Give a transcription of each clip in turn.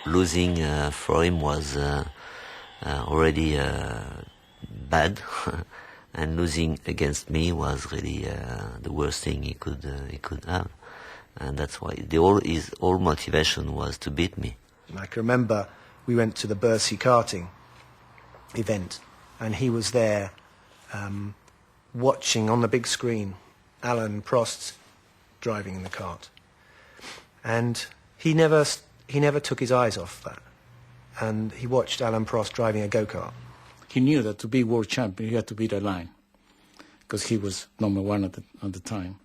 Losing for him was already bad, and losing against me was really the worst thing he could have, and that's why his whole motivation was to beat me. I can remember we went to the Bercy karting event, and he was there watching on the big screen Alain Prost driving in the kart, and he never took his eyes off that, and he watched Alain Prost driving a go-kart. He knew that to be world champion, he had to beat Alain, because he was #1 at the time.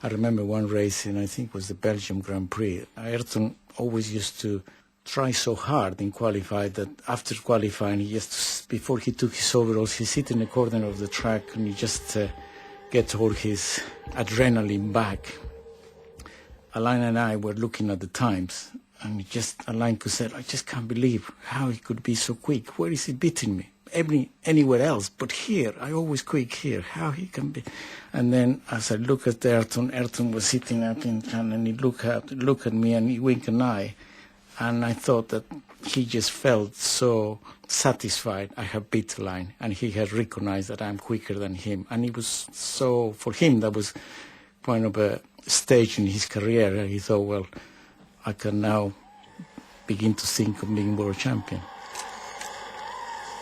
I remember one race, and I think it was the Belgium Grand Prix. Ayrton always used to try so hard in qualify that after qualifying, before he took his overalls, he sit in the corner of the track and he just get all his adrenaline back. Alain and I were looking at the times, and Alain could say, I just can't believe how he could be so quick. Where is he beating me? Anywhere else, but here, I always quick here. How he can be? And then as I look at Ayrton was sitting up and he looked at me and he winked an eye. And I thought that he just felt so satisfied I had beat Alain, and he had recognized that I'm quicker than him. And it was so, for him, that was kind of a stage in his career. And he thought, well, I can now begin to think of being world champion.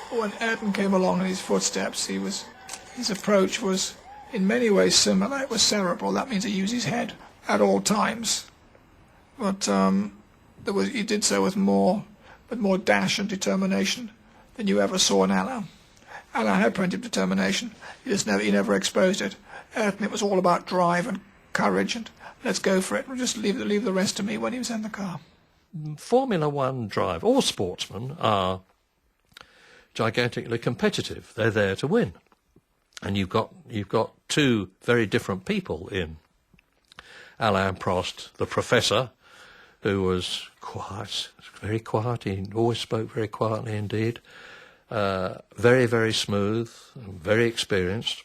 When Ayrton came along in his footsteps, his approach was in many ways similar. It was cerebral. That means he used his head at all times. But he did so with more dash and determination than you ever saw in Alain. Alain had plenty of determination. He never exposed it. Ayrton, it was all about drive and courage and let's go for it. We'll just leave the rest to me when he was in the car. Formula One drive, all sportsmen are gigantically competitive. They're there to win. And you've got two very different people in Alain Prost, the professor, who was quiet, very quiet. He always spoke very quietly indeed. Very, very smooth, very experienced,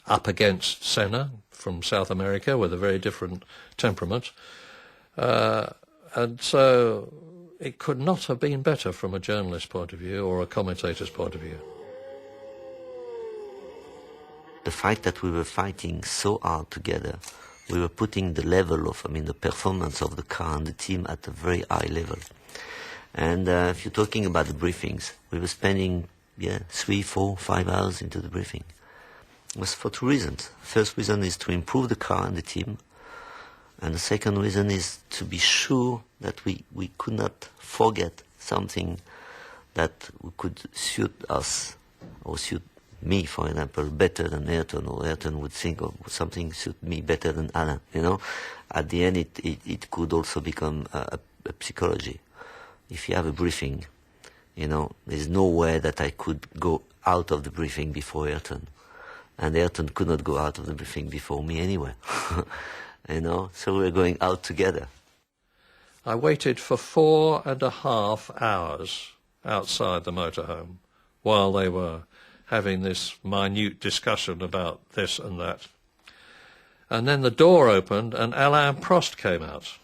up against Senna from South America with a very different temperament. And so it could not have been better from a journalist's point of view or a commentator's point of view. The fact that we were fighting so hard together, we were putting the level of, the performance of the car and the team at a very high level. And if you're talking about the briefings, we were spending 3, 4, 5 hours into the briefing. It was for two reasons. First reason is to improve the car and the team. And the second reason is to be sure that we could not forget something that could suit us or suit me, for example, better than Ayrton, or Ayrton would think of something suit me better than Alain. At the end, it could also become a psychology. If you have a briefing, there's no way that I could go out of the briefing before Ayrton, and Ayrton could not go out of the briefing before me anyway. So we're going out together. I waited for 4.5 hours outside the motorhome while they were having this minute discussion about this and that. And then the door opened and Alain Prost came out.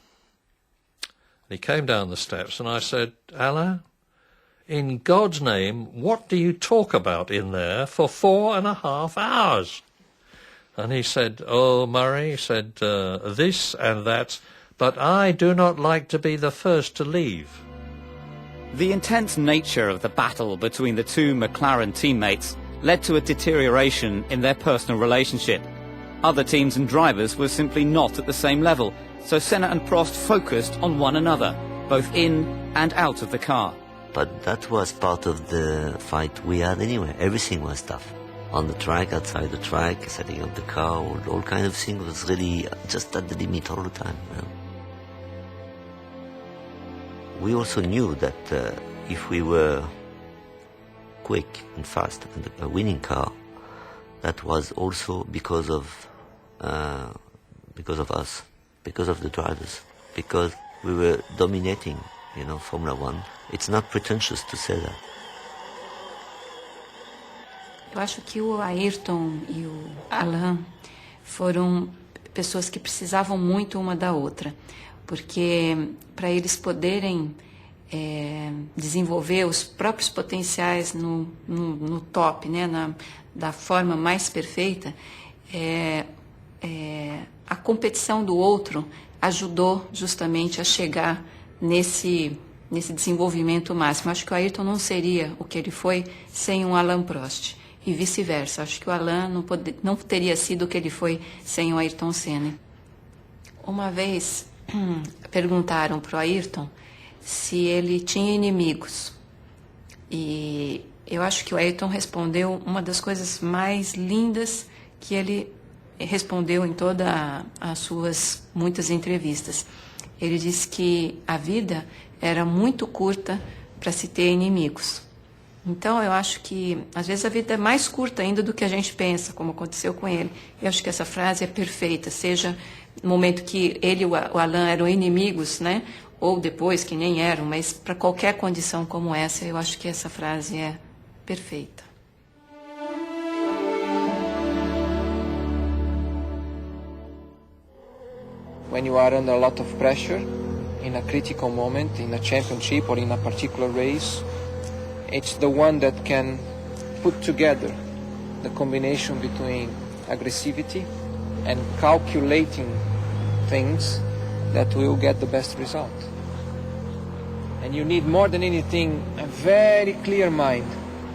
And he came down the steps and I said, Alain, in God's name, what do you talk about in there for 4.5 hours? And he said, oh, Murray, he said, this and that, but I do not like to be the first to leave. The intense nature of the battle between the two McLaren teammates led to a deterioration in their personal relationship. Other teams and drivers were simply not at the same level, so Senna and Prost focused on one another, both in and out of the car. But that was part of the fight we had anyway. Everything was tough. On the track, outside the track, setting up the car, all kind of things was really just at the limit all the time. We also knew that if we were quick and fast and a winning car, that was also because of us, because of the drivers, because we were dominating, Formula One. It's not pretentious to say that. Eu acho que o Ayrton e o Alain foram pessoas que precisavam muito uma da outra, porque para eles poderem desenvolver os próprios potenciais no top, né, da forma mais perfeita, a competição do outro ajudou justamente a chegar nesse desenvolvimento máximo. Acho que o Ayrton não seria o que ele foi sem um Alain Prost, e vice-versa. Acho que o Alain não teria sido o que ele foi sem o Ayrton Senna. Uma vez perguntaram para o Ayrton se ele tinha inimigos, e eu acho que o Ayrton respondeu uma das coisas mais lindas que ele respondeu em todas as suas muitas entrevistas. Ele disse que a vida era muito curta para se ter inimigos. Então eu acho que às vezes a vida é mais curta ainda do que a gente pensa, como aconteceu com ele. Eu acho que essa frase é perfeita, seja no momento que ele e o Alain eram inimigos, né? Ou depois que nem eram, mas para qualquer condição como essa, eu acho que essa frase é perfeita. When you are under a lot of pressure, in a critical moment, in a championship or in a particular race, it's the one that can put together the combination between aggressivity and calculating things that will get the best result. And you need more than anything a very clear mind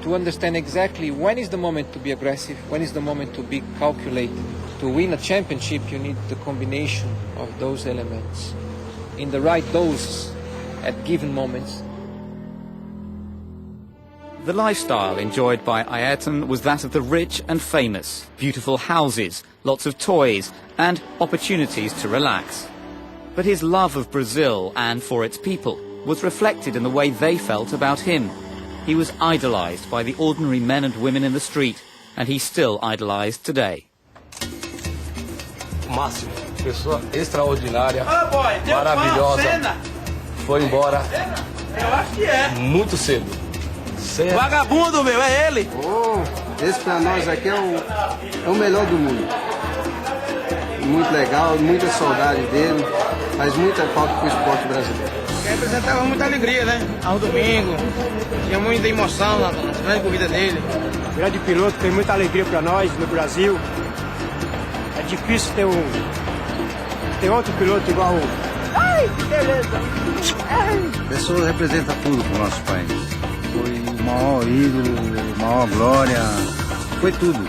to understand exactly when is the moment to be aggressive, when is the moment to be calculated. To win a championship, you need the combination of those elements in the right doses at given moments. The lifestyle enjoyed by Ayrton was that of the rich and famous. Beautiful houses, lots of toys, and opportunities to relax. But his love of Brazil and for its people was reflected in the way they felt about him. He was idolized by the ordinary men and women in the street, and he's still idolized today. Máximo, pessoa extraordinária, maravilhosa, foi embora muito cedo. Vagabundo, meu, é ele! Esse pra nós aqui é o melhor do mundo. Muito legal, muita saudade dele, faz muita falta pro esporte brasileiro. Representava muita alegria, né? Ao domingo, tinha muita emoção na grande corrida dele. Grande piloto, tem muita alegria para nós no Brasil. É difícil ter outro piloto igual Ai, que beleza! A pessoa representa tudo pro nosso país. Foi o maior ídolo, maior glória, foi tudo.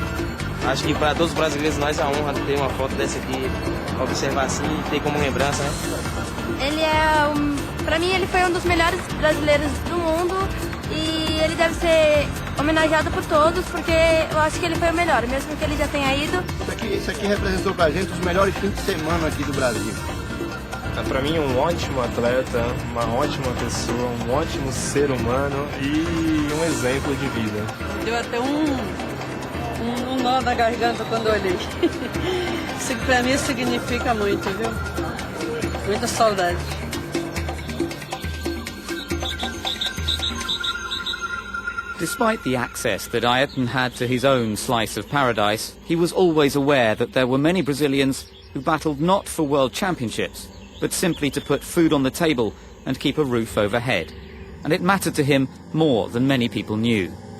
Acho que para todos os brasileiros nós é a honra de ter uma foto dessa aqui, observar assim e ter como lembrança, né? Ele pra mim ele foi um dos melhores brasileiros do mundo e ele deve ser homenageado por todos porque eu acho que ele foi o melhor, mesmo que ele já tenha ido. Isso aqui representou pra gente os melhores fins de semana aqui do Brasil. Para mim, um ótimo atleta, uma ótima pessoa, um ótimo ser humano e um exemplo de vida. Deu até um nó na garganta quando eu olhei. Isso para mim significa muito, viu? Muita saudade. Despite the access that Ayrton had to his own slice of paradise, he was always aware that there were many Brazilians who battled not for world championships, but simply to put food on the table and keep a roof overhead. And it mattered to him more than many people knew.